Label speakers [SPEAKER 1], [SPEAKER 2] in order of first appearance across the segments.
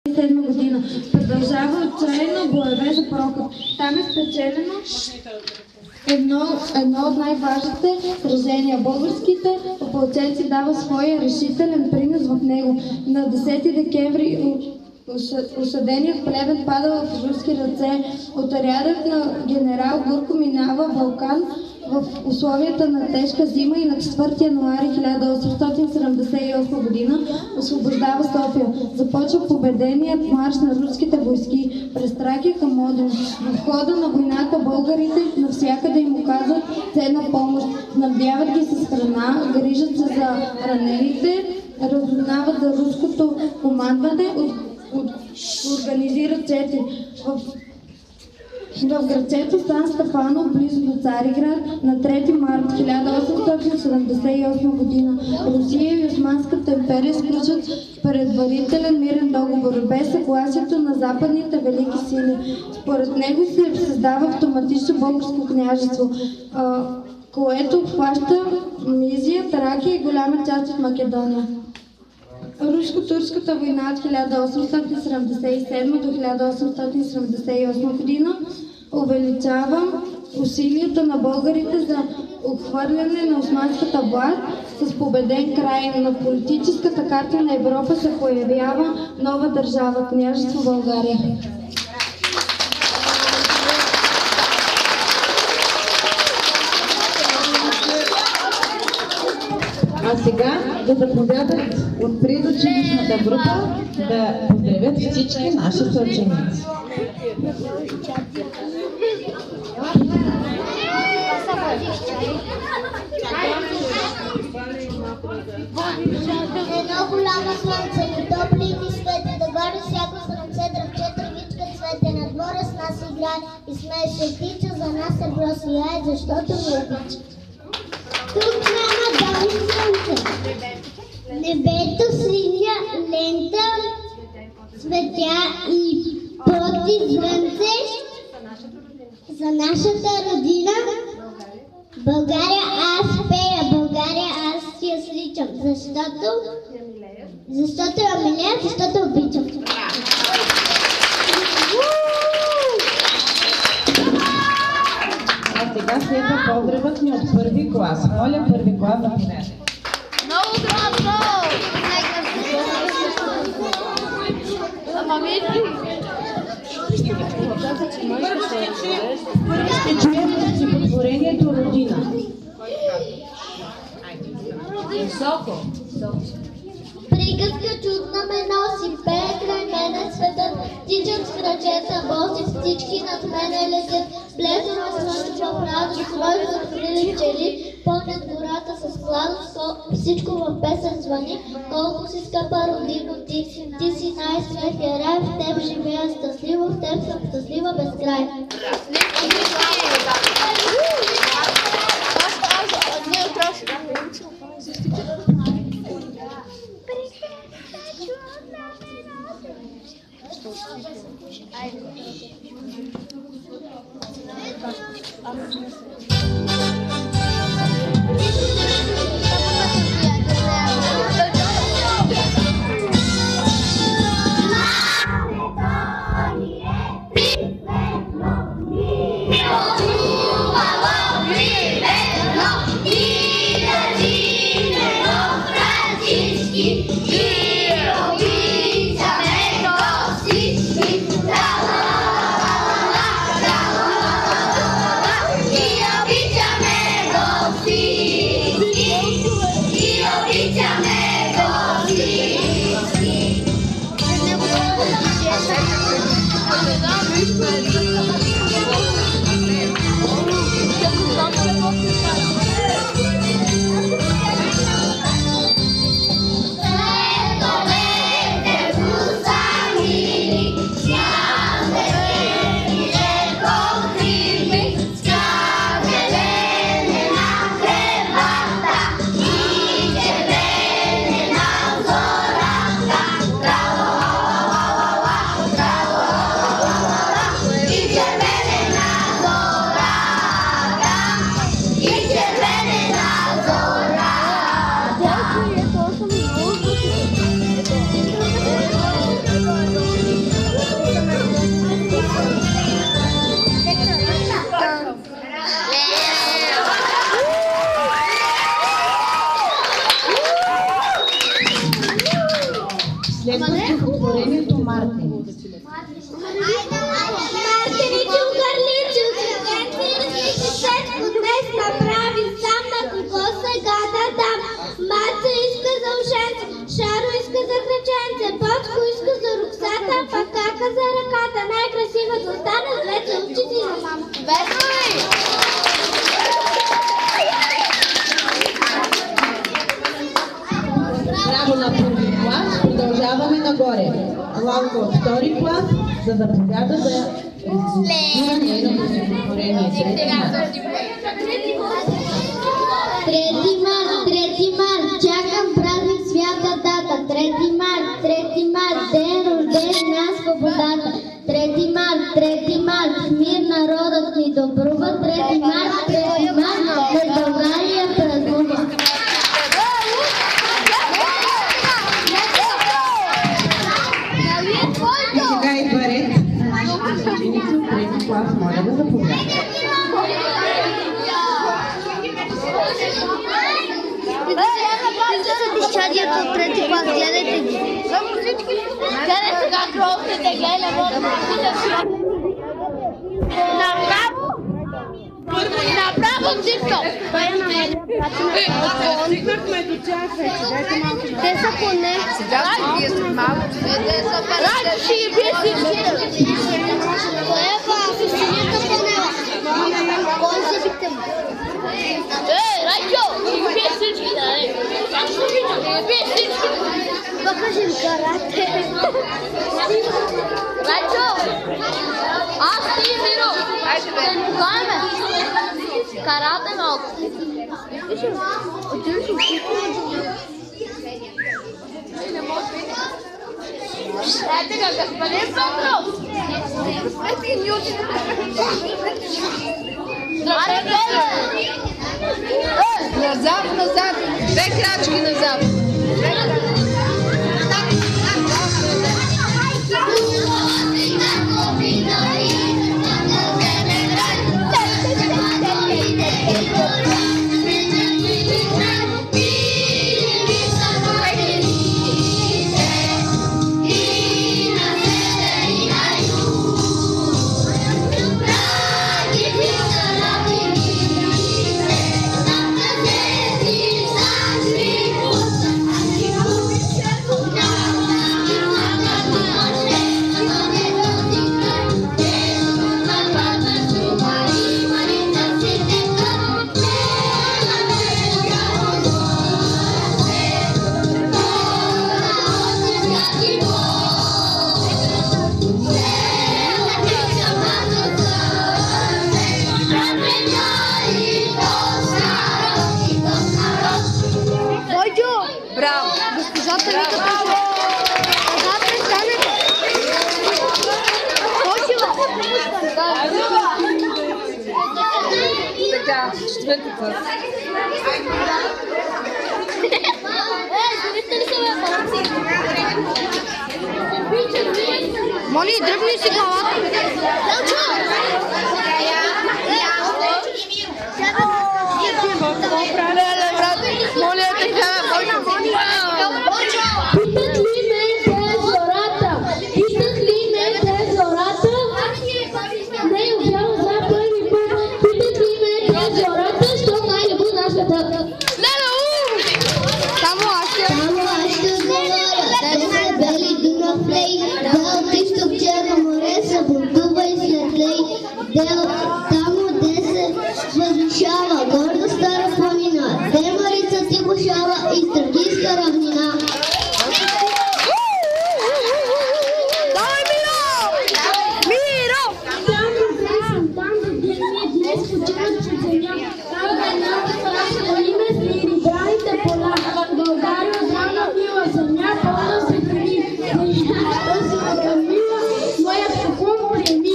[SPEAKER 1] 1997 година. Продължава отчаяно боеве за проход. Там е спечелено едно от най-важните сражения. Българските опълченци дава своя решителен принос в него. На 10 декември осъденият плевен пада в руски ръце. Отрядът на генерал Гурко минава Балкан в условията на тежка зима и на 4 януари 1878 година освобождава София. Започва победеният марш на руските войски през Тракия към Одрин. В хода на войната българите навсякъде им оказват ценна помощ. Снабдяват ги с храна, грижат се за ранените, разузнават за руското командване, организират чети. В градчето Сан Стефано, близо до Цариград, на 3 март 1878 година Русия и Османската империя сключват предварителен мирен договор без съгласието на западните велики сили. Според него се създава автоматично българско княжество, което обхваща Мизия, Тракия и голяма част от Македония. Руско-турската война от 1877 до 1878 година увеличава усилията на българите за отхвърляне на османската власт. С победен край на политическата карта на Европа се появява нова държава, княжество България.
[SPEAKER 2] А сега да заповядат от предучилищната група да поздравят всички наши съученици.
[SPEAKER 3] Едно голямо слънце, топли и свети, да горе всяко слънце, дръвче, травичка, цвете, на двора с нас играе и смее се птича, за нас е просияе, защото ни обича. Тук няма долу слънце, небето синя лента, светя и поти звънце за нашата родина. България аз пея, България аз си я сличам, защото я милея, защото обичам.
[SPEAKER 2] А сега следва поздравът ни от първи клас. Моля, първи клас да поведе.
[SPEAKER 4] Много грозно! Ама види!
[SPEAKER 2] Ще чуем стихотворението Родина. Високо.
[SPEAKER 3] Приказка чудна ме носи, пее край мене светът, тичат с крачета, боси всички над мене летят, блесна слънчева в радост, свой закрили пчели, пълнят гората с сладост, всичко в песен звъни, колко си скъпа родино ти си най-светия рай, в теб живея щастливо, в теб съм щастлива без край. И
[SPEAKER 2] стихотворението Мартин.
[SPEAKER 3] Мартиничо, Гърличо, Чукенци, различи всичко днес направи сам, на кого сега да дам. Маца иска за ушенце, Шаро иска за кръченце, Бочко иска за руксата, Пакака за ръката. Най-красивата остана с двете очици на мама.
[SPEAKER 2] Браво на първи клас. Продължаваме нагоре. Лалка от втори клас да заповяда да рецитира нейното стихотворение.
[SPEAKER 3] Трети март, чакам празник свята дата. Трети март, ден рожден на свободата. Трети март, в мир народът ни добрува. Трети март, в България празнува.
[SPEAKER 2] И сега идва ред на нашите ученици от трети клас. Моля да заповядат.
[SPEAKER 3] Чадието от трети клас, гледайте ги.
[SPEAKER 4] Гледай сега кролките, гледай вода. Направо! Направо всичко!
[SPEAKER 5] Стигнахме до тях вече, дайте малко.
[SPEAKER 3] Те са поне.
[SPEAKER 4] Райчо ще ги бие всички!
[SPEAKER 3] Кое е това? Същинията поне. Кой се бихте му?
[SPEAKER 4] Райчо! Ще ги бие всички, нали? Как ще ги бие всички?
[SPEAKER 3] Да кажем карате.
[SPEAKER 4] Райчо! Аз ти и Миро! Да ни погаеме! Карате малко! Дайте га, господин Петров! Ето ни учите! Назад! Две крачки назад! Моли, дръпни си главата. Моля, те взема Бойчо.
[SPEAKER 3] Питат ли ме те зората? Не, обява за първи път. Питат ли ме те зората? Що най-любо на света?
[SPEAKER 4] Само аз ще
[SPEAKER 3] говоря. Те са бели Дунав лей. Дел изток Черно море са бунтува и след лей. Дел там де се възвишава горда стара планина. Де Марица ти бушава и Тракийска равнина.
[SPEAKER 4] Давай, Миро! Миро!
[SPEAKER 3] Там де днес почиват чрез земя. Там едната страшна име с лирибраните поля. България отрана мила земя, пълна светлини. Земята си така мила, моя поклон приеми.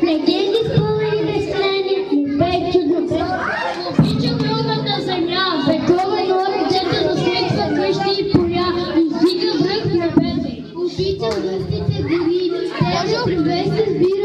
[SPEAKER 3] Легенди спомени безкрайни, любе чудно песен. Обичам другата земя, вековен лък, дето засмеква къщи и поля, издига връх небес. Обичам гъстите гори, те
[SPEAKER 4] Божо.
[SPEAKER 1] Вие сте